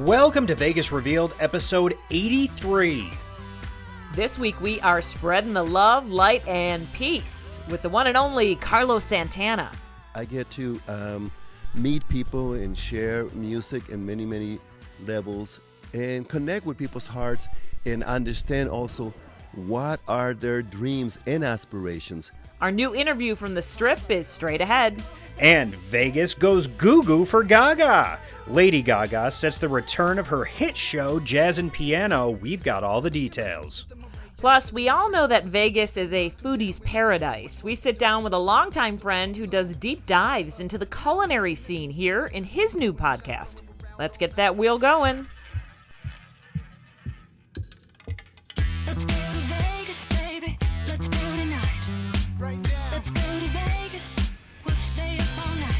Welcome to Vegas Revealed, episode 83. This week we are spreading the love, light, and peace with the one and only Carlos Santana. I get to meet people and share music in many, many levels and connect with people's hearts and understand also what are their dreams and aspirations. Our new interview from the Strip is straight ahead. And Vegas goes goo-goo for Gaga. Lady Gaga sets the return of her hit show, Jazz and Piano. We've got all the details. Plus, we all know that Vegas is a foodie's paradise. We sit down with a longtime friend who does deep dives into the culinary scene here in his new podcast. Let's get that wheel going. Let's go to Vegas, baby. Let's go tonight. Let's go to Vegas. We'll stay up all night.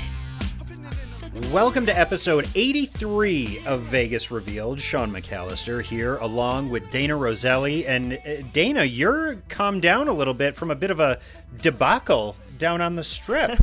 Welcome to episode 83 of Vegas Revealed. Sean McAllister here, along with Dayna Roselli. And Dayna, you're calmed down a little bit from a bit of a debacle down on the Strip.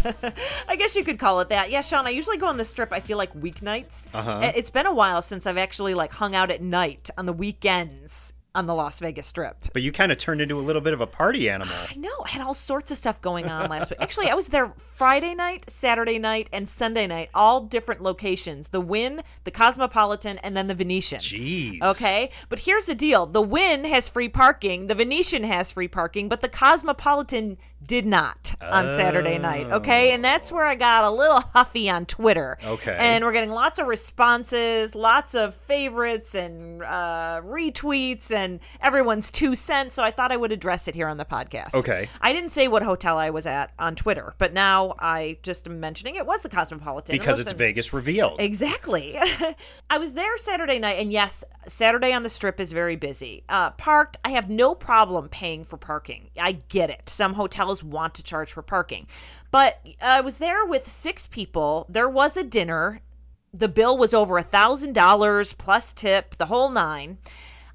I guess you could call it that. Yeah, Sean, I usually go on the Strip, I feel like weeknights. It's been a while since I've actually hung out at night on the weekends on the Las Vegas Strip. But you kind of turned into a little bit of a party animal. I know. I had all sorts of stuff going on last week. Actually, I was there Friday night, Saturday night, and Sunday night, all different locations. The Wynn, the Cosmopolitan, and then the Venetian. Jeez. Okay? But here's the deal. The Wynn has free parking, the Venetian has free parking, but the Cosmopolitan did not on Saturday night, okay? And that's where I got a little huffy on Twitter. Okay. And we're getting lots of responses, lots of favorites and retweets, and everyone's 2 cents, so I thought I would address it here on the podcast. Okay. I didn't say what hotel I was at on Twitter, but now I just am mentioning it was the Cosmopolitan. Because it's Vegas Revealed. Exactly. I was there Saturday night, and yes, Saturday on the Strip is very busy. Parked, I have no problem paying for parking. I get it. Some hotels want to charge for parking. But I was there with 6 people. There was a dinner. The bill was over $1,000 plus tip, the whole 9.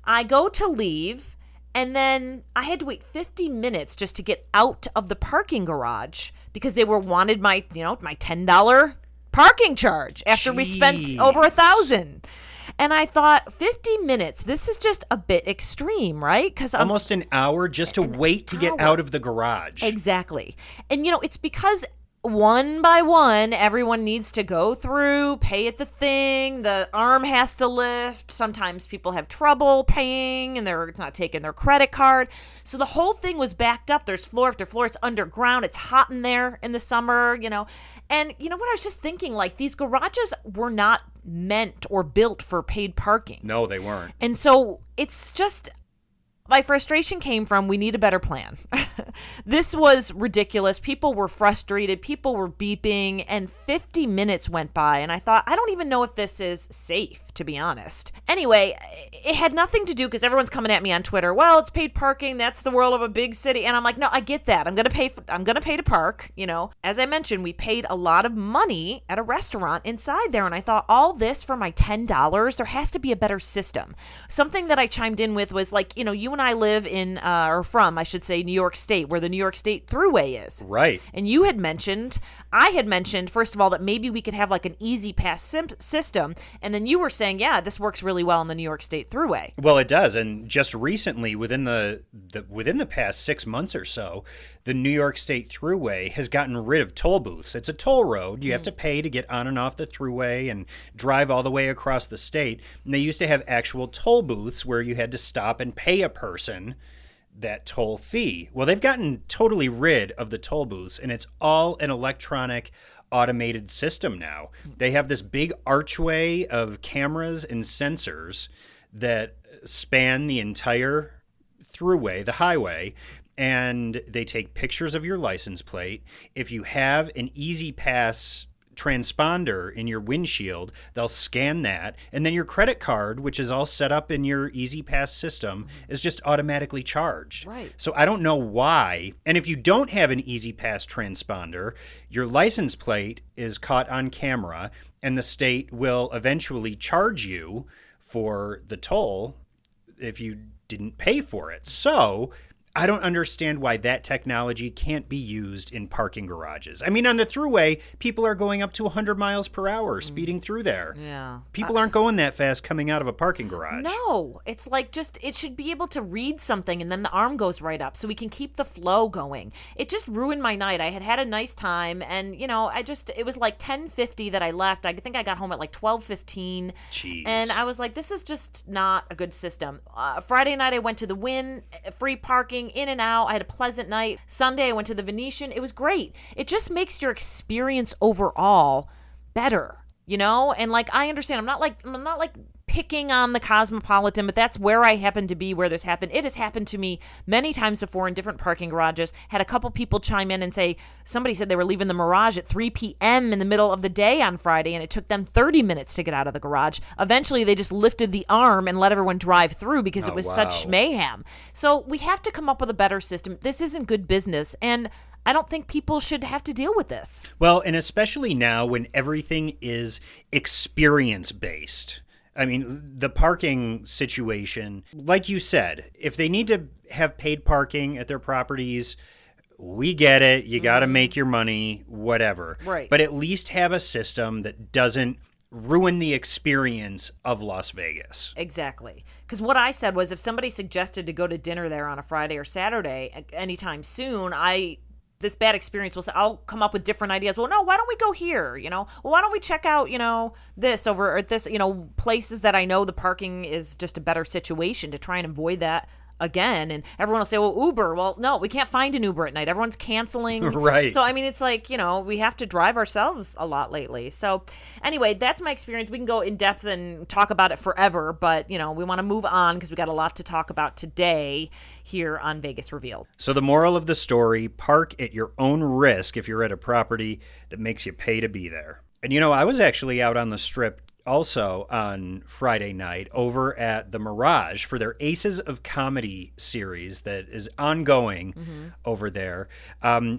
I go to leave, and then I had to wait 50 minutes just to get out of the parking garage because they wanted my $10 parking charge after we spent over $1,000. And I thought, 50 minutes, this is just a bit extreme, right? Because almost an hour just to wait to get out of the garage. Exactly. And, it's because one by one, everyone needs to go through, pay at the thing, the arm has to lift. Sometimes people have trouble paying and they're not taking their credit card. So the whole thing was backed up. There's floor after floor. It's underground. It's hot in there in the summer, And you know what? I was just thinking, these garages were not meant or built for paid parking. No, they weren't. And so it's just... My frustration came from, we need a better plan. This was ridiculous. People were frustrated. People were beeping, and 50 minutes went by, and I thought, I don't even know if this is safe, to be honest. Anyway, it had nothing to do, because everyone's coming at me on Twitter, well, it's paid parking, that's the world of a big city, and I'm like, no, I get that. I'm gonna pay to park, As I mentioned, we paid a lot of money at a restaurant inside there, and I thought, all this for my $10? There has to be a better system. Something that I chimed in with was you and I live in, or from, I should say, New York State, where the New York State Thruway is. Right. And I had mentioned, first of all, that maybe we could have an easy pass system. And then you were saying, yeah, this works really well on the New York State Thruway. Well, it does. And just recently, within the past 6 months or so, the New York State Thruway has gotten rid of toll booths. It's a toll road. You have to pay to get on and off the Thruway and drive all the way across the state. And they used to have actual toll booths where you had to stop and pay a person that toll fee. Well, they've gotten totally rid of the toll booths, and it's all an electronic automated system now. They have this big archway of cameras and sensors that span the entire Thruway, the highway, and they take pictures of your license plate. If you have an Easy Pass transponder in your windshield, they'll scan that, and then your credit card, which is all set up in your Easy Pass system, is just automatically charged. Right. So I don't know why. And if you don't have an Easy Pass transponder, your license plate is caught on camera, and the state will eventually charge you for the toll if you didn't pay for it. So I don't understand why that technology can't be used in parking garages. I mean, on the thruway, people are going up to 100 miles per hour speeding through there. Yeah. People aren't going that fast coming out of a parking garage. No, it's like just, it should be able to read something and then the arm goes right up so we can keep the flow going. It just ruined my night. I had a nice time and, you know, it was like 10:50 that I left. I think I got home at like 12:15. Jeez. And I was like, this is just not a good system. Friday night, I went to the Wynn, free parking, in and out. I had a pleasant night. Sunday, I went to the Venetian. It was great. It just makes your experience overall better, you know? And like, I understand, I'm not like picking on the Cosmopolitan, but that's where I happen to be where this happened. It has happened to me many times before in different parking garages. Had a couple people chime in and say, somebody said they were leaving the Mirage at 3 p.m. in the middle of the day on Friday, and it took them 30 minutes to get out of the garage. Eventually, they just lifted the arm and let everyone drive through because it was such mayhem. So we have to come up with a better system. This isn't good business, and I don't think people should have to deal with this. Well, and especially now when everything is experience-based. I mean, the parking situation, like you said, if they need to have paid parking at their properties, we get it. You got to make your money, whatever. Right. But at least have a system that doesn't ruin the experience of Las Vegas. Exactly. Because what I said was if somebody suggested to go to dinner there on a Friday or Saturday anytime soon, this bad experience will say, I'll come up with different ideas. Well, no, why don't we go here? You know, well, why don't we check out, you know, this over at this, you know, places that I know the parking is just a better situation to try and avoid that again. And everyone will say, well, Uber. Well, no, we can't find an Uber at night. Everyone's canceling. Right. So, I mean, it's like, you know, we have to drive ourselves a lot lately. So anyway, that's my experience. We can go in depth and talk about it forever, but, you know, we want to move on because we got a lot to talk about today here on Vegas Revealed. So the moral of the story, park at your own risk if you're at a property that makes you pay to be there. And, you know, I was actually out on the Strip also on Friday night over at the Mirage for their Aces of Comedy series that is ongoing over there.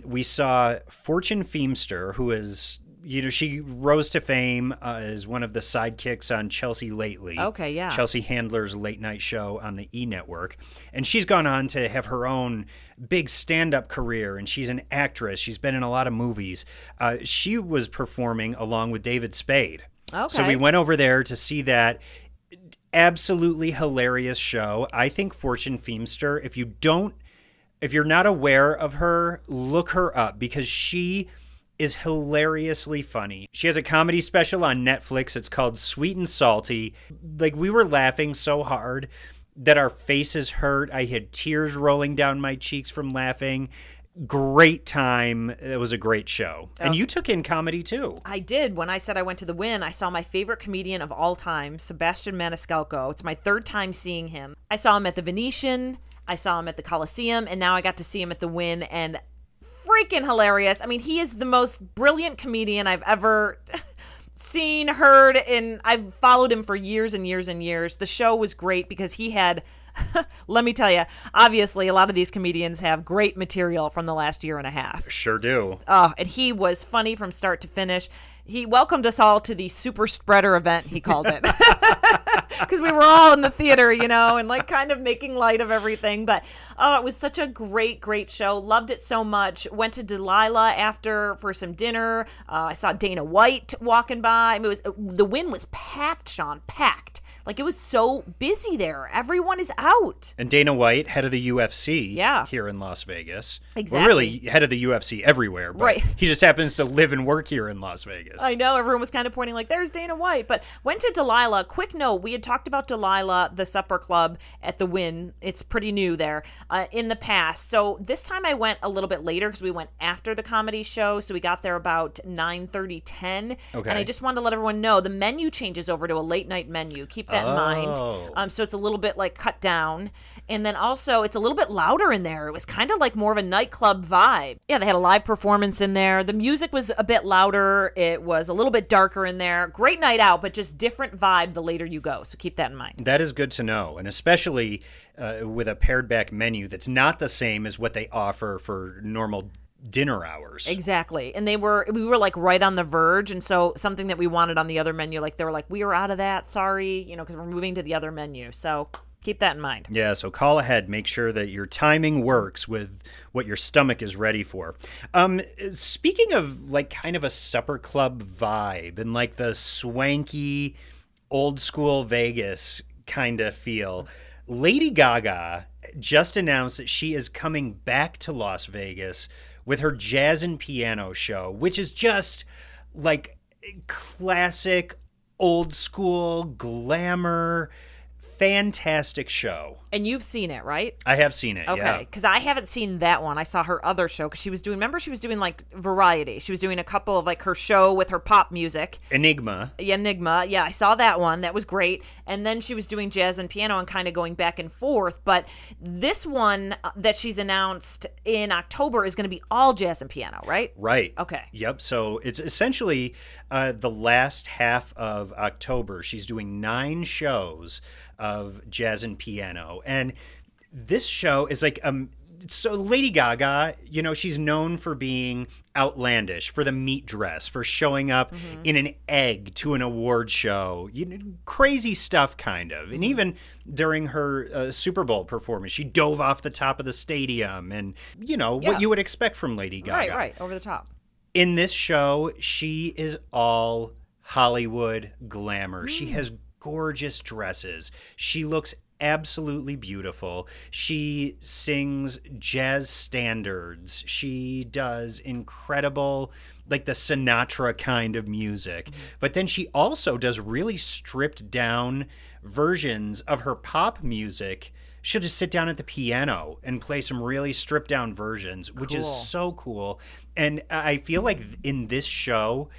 We saw Fortune Feimster, who is, you know, she rose to fame as one of the sidekicks on Chelsea Lately. Okay, yeah. Chelsea Handler's late night show on the E! Network. And she's gone on to have her own big stand-up career, and she's an actress. She's been in a lot of movies. She was performing along with David Spade. Okay. So we went over there to see that absolutely hilarious show. I think Fortune Feimster, if you're not aware of her, look her up because she is hilariously funny. She has a comedy special on Netflix. It's called Sweet and Salty. Like, we were laughing so hard that our faces hurt. I had tears rolling down my cheeks from laughing. Great time. It was a great show. And you took in comedy too. I did. When I said I went to the Wynn, I saw my favorite comedian of all time, Sebastian Maniscalco. It's my third time seeing him. I saw him at the Venetian, I saw him at the Coliseum, and now I got to see him at the Wynn, and freaking hilarious. I mean, he is the most brilliant comedian I've ever seen, heard, and I've followed him for years and years and years. The show was great because he had... Let me tell you, obviously, a lot of these comedians have great material from the last year and a half. Sure do. Oh, and he was funny from start to finish. He welcomed us all to the super spreader event, he called it. Because we were all in the theater, you know, and like kind of making light of everything. But it was such a great, great show. Loved it so much. Went to Delilah after for some dinner. I saw Dana White walking by. I mean, the Wynn was packed, Sean, packed. Like, it was so busy there. Everyone is out. And Dana White, head of the UFC here in Las Vegas. Exactly. Well, really, head of the UFC everywhere. But right. He just happens to live and work here in Las Vegas. I know. Everyone was kind of pointing like, there's Dana White. But went to Delilah. Quick note, we had talked about Delilah, the supper club at the Wynn. It's pretty new there in the past. So this time I went a little bit later because we went after the comedy show. So we got there about 9:30, 10. Okay. And I just wanted to let everyone know the menu changes over to a late night menu. Keep that in mind. So it's a little bit like cut down. And then also it's a little bit louder in there. It was kind of like more of a nightclub vibe. Yeah, they had a live performance in there. The music was a bit louder. It was a little bit darker in there. Great night out, but just different vibe the later you go. So keep that in mind. That is good to know. And especially with a pared back menu that's not the same as what they offer for normal dinner hours. Exactly. And we were like right on the verge. And so something that we wanted on the other menu, like they were like, we are out of that. Sorry, you know, because we're moving to the other menu. So Keep that in mind. Yeah, so call ahead. Make sure that your timing works with what your stomach is ready for. Speaking of like kind of a supper club vibe and like the swanky old school Vegas kind of feel, Lady Gaga just announced that she is coming back to Las Vegas with her jazz and piano show, which is just like classic old school glamour, fantastic show. And you've seen it, right? I have seen it, yeah. Okay, because I haven't seen that one. I saw her other show because remember she was doing like variety. She was doing a couple of like her show with her pop music. Enigma. Yeah, I saw that one. That was great. And then she was doing jazz and piano and kind of going back and forth. But this one that she's announced in October is going to be all jazz and piano, right? Right. Okay. Yep. So it's essentially the last half of October. She's doing 9 shows of jazz and piano. And this show is like so Lady Gaga, you know, she's known for being outlandish, for the meat dress, for showing up in an egg to an award show, crazy stuff kind of. And even during her Super Bowl performance, she dove off the top of the stadium and, what you would expect from Lady Gaga. Right, over the top. In this show, she is all Hollywood glamour. She has gorgeous dresses. She looks absolutely beautiful. She sings jazz standards. She does incredible, like the Sinatra kind of music. But then she also does really stripped down versions of her pop music. She'll just sit down at the piano and play some really stripped down versions, which is so cool. And I feel like in this show,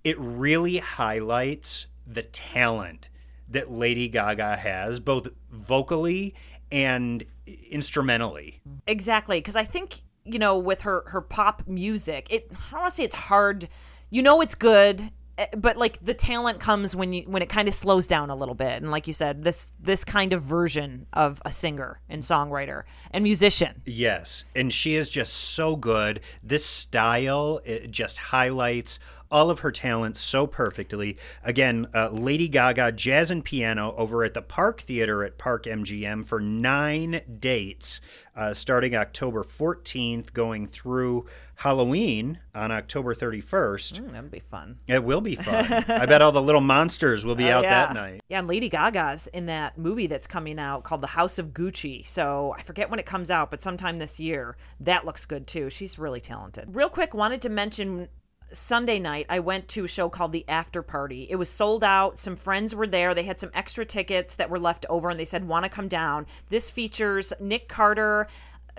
it really highlights the talent that Lady Gaga has, both vocally and instrumentally. Exactly, because I think, with her pop music, I don't want to say it's hard. It's good, but like the talent comes when it kind of slows down a little bit. And like you said, this kind of version of a singer and songwriter and musician. Yes, and she is just so good. This style, it just highlights all of her talent so perfectly. Again, Lady Gaga, jazz and piano over at the Park Theater at Park MGM for 9 dates, starting October 14th, going through Halloween on October 31st. That'll be fun. It will be fun. I bet all the little monsters will be out that night. Yeah, and Lady Gaga's in that movie that's coming out called The House of Gucci. So I forget when it comes out, but sometime this year. That looks good too. She's really talented. Real quick, wanted to mention Sunday night, I went to a show called The After Party. It was sold out. Some friends were there. They had some extra tickets that were left over, and they said, want to come down. This features Nick Carter,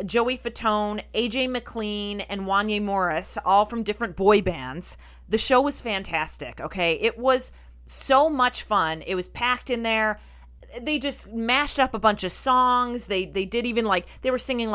Joey Fatone, AJ McLean, and Wanya Morris, all from different boy bands. The show was fantastic, okay? It was so much fun. It was packed in there. They just mashed up a bunch of songs. They did even they were singing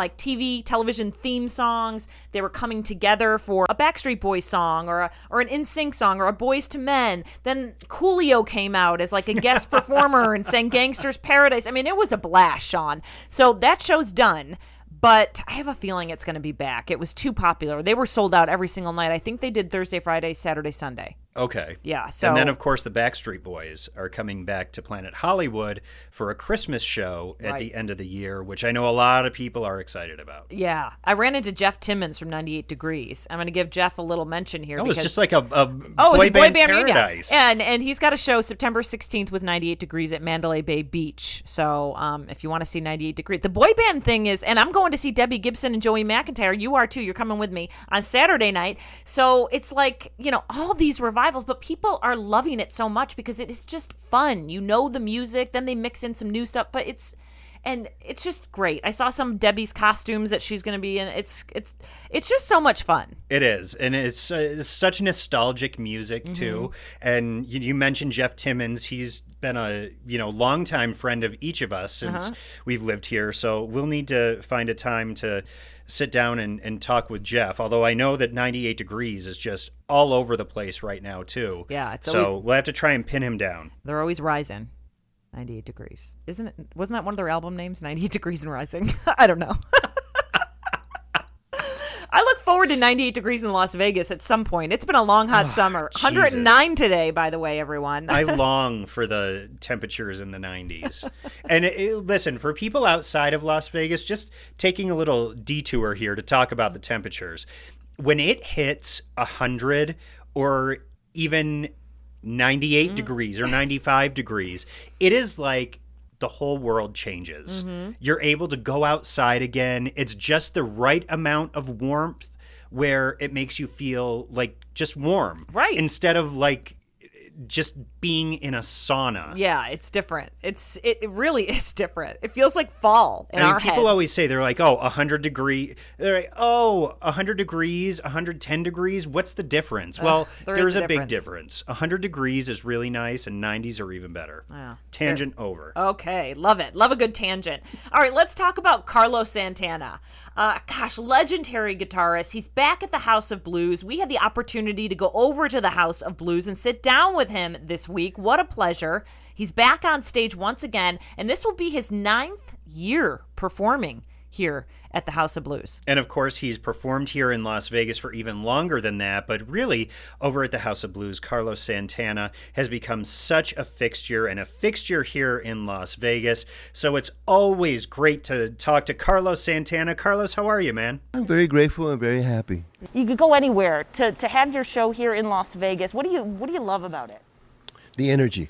television theme songs. They were coming together for a Backstreet Boys song or an NSYNC song or a Boys to Men. Then Coolio came out as a guest performer and sang Gangster's Paradise. I mean, it was a blast, Sean. So that show's done. But I have a feeling it's going to be back. It was too popular. They were sold out every single night. I think they did Thursday, Friday, Saturday, Sunday. Okay. Yeah. So and then, of course, the Backstreet Boys are coming back to Planet Hollywood for a Christmas show at the end of the year, which I know a lot of people are excited about. Yeah. I ran into Jeff Timmons from 98 Degrees. I'm going to give Jeff a little mention here. Oh, it's just like a boy band paradise. Yeah. And he's got a show September 16th with 98 Degrees at Mandalay Bay Beach. So if you want to see 98 Degrees. The boy band thing is, and I'm going to see Debbie Gibson and Joey McIntyre. You are too. You're coming with me on Saturday night. So it's all these revivals, but people are loving it so much because it is just fun. The music, then they mix in some new stuff, but it's just great. I saw some Debbie's costumes that she's going to be in. It's just so much fun. It is, and it's such nostalgic music too. And you mentioned Jeff Timmons. He's been a longtime friend of each of us since we've lived here. So we'll need to find a time to sit down and talk with Jeff. Although I know that 98 Degrees is just all over the place right now too. Yeah, we'll have to try and pin him down. They're always rising. 98 Degrees. Wasn't that one of their album names? 98 Degrees and Rising? I don't know. I look forward to 98 degrees in Las Vegas at some point. It's been a long, hot summer. Jesus. 109 today, by the way, everyone. I long for the temperatures in the 90s. And listen, for people outside of Las Vegas, just taking a little detour here to talk about the temperatures. When it hits 100 or even 98 degrees or 95 degrees, it is like the whole world changes. You're able to go outside again. It's just the right amount of warmth where it makes you feel like just warm. Right. Instead of like just being in a sauna. Yeah, it's different. It really is different. It feels like fall in our people heads. always say, they're like, oh, 100 degree. They're like, oh, 100 degrees, 110 degrees. What's the difference? Well, there's a big difference. 100 degrees is really nice, and 90s are even better. Yeah. Tangent over. Okay, love it. Love a good tangent. All right, let's talk about Carlos Santana. Legendary guitarist. He's back at the House of Blues. We had the opportunity to go over to the House of Blues and sit down with him this week. What a pleasure. He's back on stage once again, and this will be his 9th year performing here at the House of Blues. And of course, he's performed here in Las Vegas for even longer than that. But really, over at the House of Blues, Carlos Santana has become such a fixture and a fixture here in Las Vegas. So it's always great to talk to Carlos Santana. Carlos, how are you, man? I'm very grateful and very happy. You could go anywhere to have your show here in Las Vegas. What do you love about it? The energy,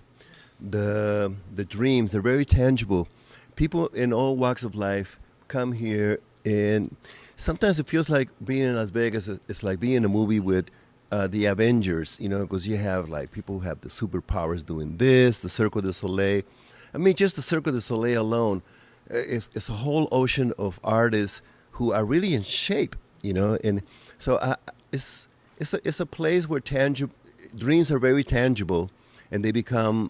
the dreams, they're very tangible. People in all walks of life come here, and sometimes it feels like being in Las Vegas, it's like being in a movie with the Avengers, because you have like people who have the superpowers doing this, the Cirque du Soleil. I mean, just the Cirque du Soleil alone, it's a whole ocean of artists who are really in shape, and so it's a place where dreams are very tangible, and they become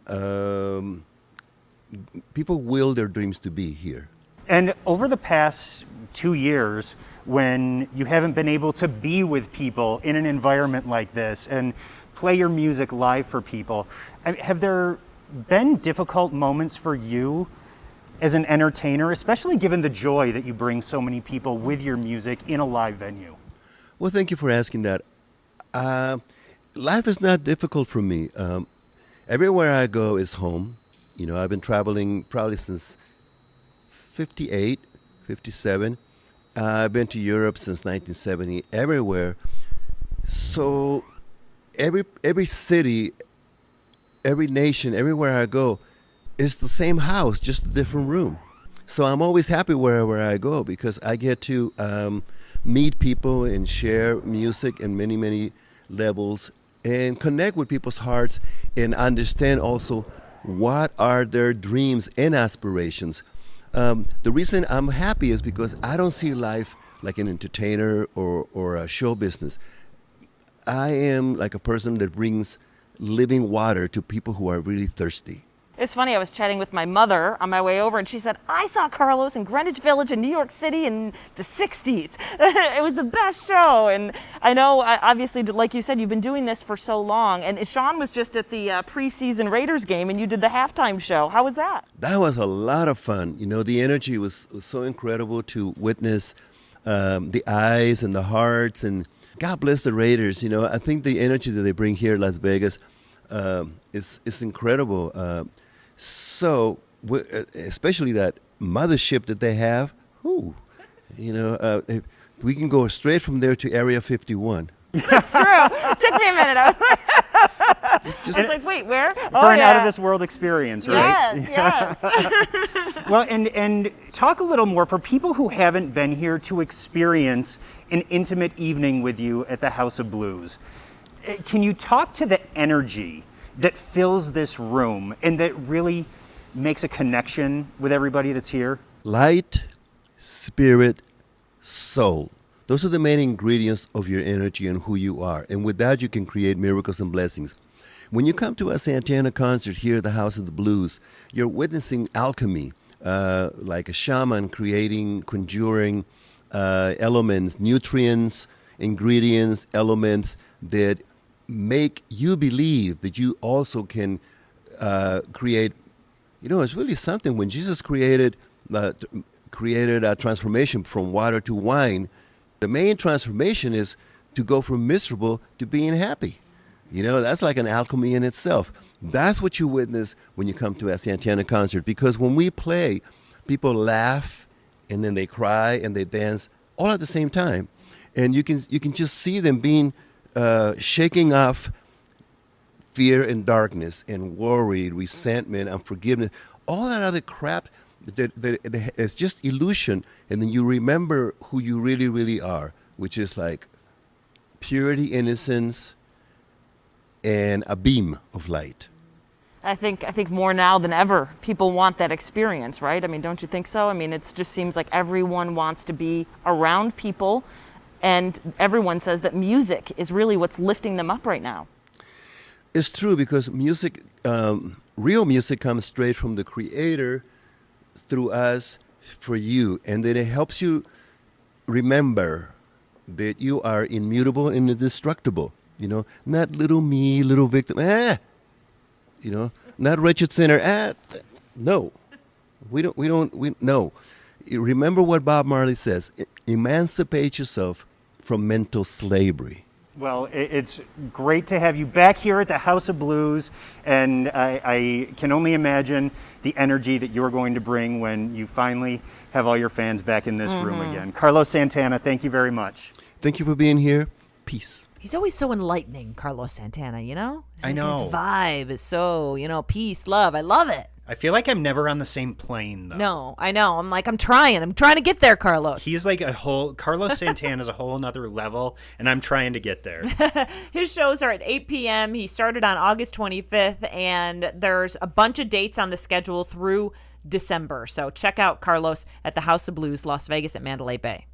people will their dreams to be here. And over the past 2 years, when you haven't been able to be with people in an environment like this and play your music live for people, have there been difficult moments for you as an entertainer, especially given the joy that you bring so many people with your music in a live venue? Well, thank you for asking that. Life is not difficult for me. Everywhere I go is home. I've been traveling probably since 58, 57. I've been to Europe since 1970, everywhere. So every city, every nation, everywhere I go, is the same house, just a different room. So I'm always happy wherever I go because I get to meet people and share music in many, many levels and connect with people's hearts and understand also what are their dreams and aspirations. The reason I'm happy is because I don't see life like an entertainer or a show business. I am like a person that brings living water to people who are really thirsty. It's funny, I was chatting with my mother on my way over, and she said, I saw Carlos in Greenwich Village in New York City in the 60s. It was the best show. And I know, obviously, like you said, you've been doing this for so long. And Sean was just at the preseason Raiders game, and you did the halftime show. How was that? That was a lot of fun. The energy was so incredible to witness the eyes and the hearts. And God bless the Raiders. I think the energy that they bring here in Las Vegas is incredible. So, especially that mothership that they have, we can go straight from there to Area 51. That's true. Took me a minute. I was like, wait, where? For an out-of-this-world experience, right? Yes. Well, and talk a little more for people who haven't been here to experience an intimate evening with you at the House of Blues. Can you talk to the energy that fills this room and that really makes a connection with everybody that's here? Light, spirit, soul. Those are the main ingredients of your energy and who you are. And with that, you can create miracles and blessings. When you come to a Santana concert here at the House of the Blues, you're witnessing alchemy, like a shaman conjuring elements, nutrients, ingredients, elements that make you believe that you also can create. It's really something. When Jesus created a transformation from water to wine, The main transformation is to go from miserable to being happy. That's like an alchemy in itself. That's what you witness when you come to a Santana concert, because when we play, people laugh and then they cry and they dance all at the same time. And you can just see them being shaking off fear and darkness and worry, resentment, unforgiveness, all that other crap that it's just illusion. And then you remember who you really, really are, which is like purity, innocence, and a beam of light. I think more now than ever, people want that experience, right? I mean, don't you think so? I mean, it just seems like everyone wants to be around people, and everyone says that music is really what's lifting them up right now. It's true, because music, real music comes straight from the Creator through us for you, and then it helps you remember that you are immutable and indestructible. Not little me, little victim. Not wretched sinner. No, we don't. No. Remember what Bob Marley says: emancipate yourself from mental slavery. Well, it's great to have you back here at the House of Blues, and I can only imagine the energy that you're going to bring when you finally have all your fans back in this room again. Carlos Santana, thank you very much. Thank you for being here. Peace. He's always so enlightening, Carlos Santana, I know. His vibe is so, peace, love. I love it. I feel like I'm never on the same plane, though. No, I know. I'm trying to get there, Carlos. He's like Carlos Santana is a whole nother level, and I'm trying to get there. His shows are at 8 p.m. He started on August 25th, and there's a bunch of dates on the schedule through December. So check out Carlos at the House of Blues, Las Vegas at Mandalay Bay.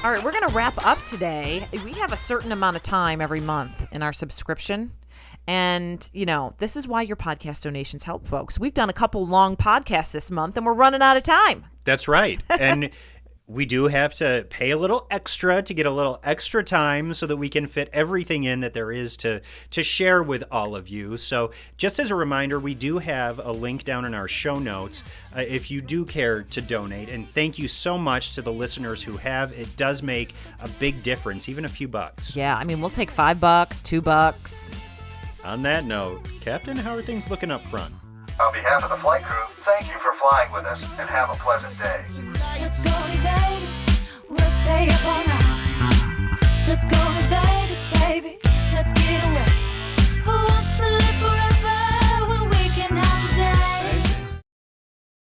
All right, we're going to wrap up today. We have a certain amount of time every month in our subscription. And, this is why your podcast donations help, folks. We've done a couple long podcasts this month, and we're running out of time. That's right. And we do have to pay a little extra to get a little extra time so that we can fit everything in that there is to share with all of you. So just as a reminder, we do have a link down in our show notes if you do care to donate. And thank you so much to the listeners who have. It does make a big difference, even a few bucks. Yeah, we'll take $5, $2. On that note, Captain, how are things looking up front? On behalf of the flight crew, thank you for flying with us and have a pleasant day. Let's go to Vegas. We'll stay up all night. Let's go to Vegas, baby. Let's get away.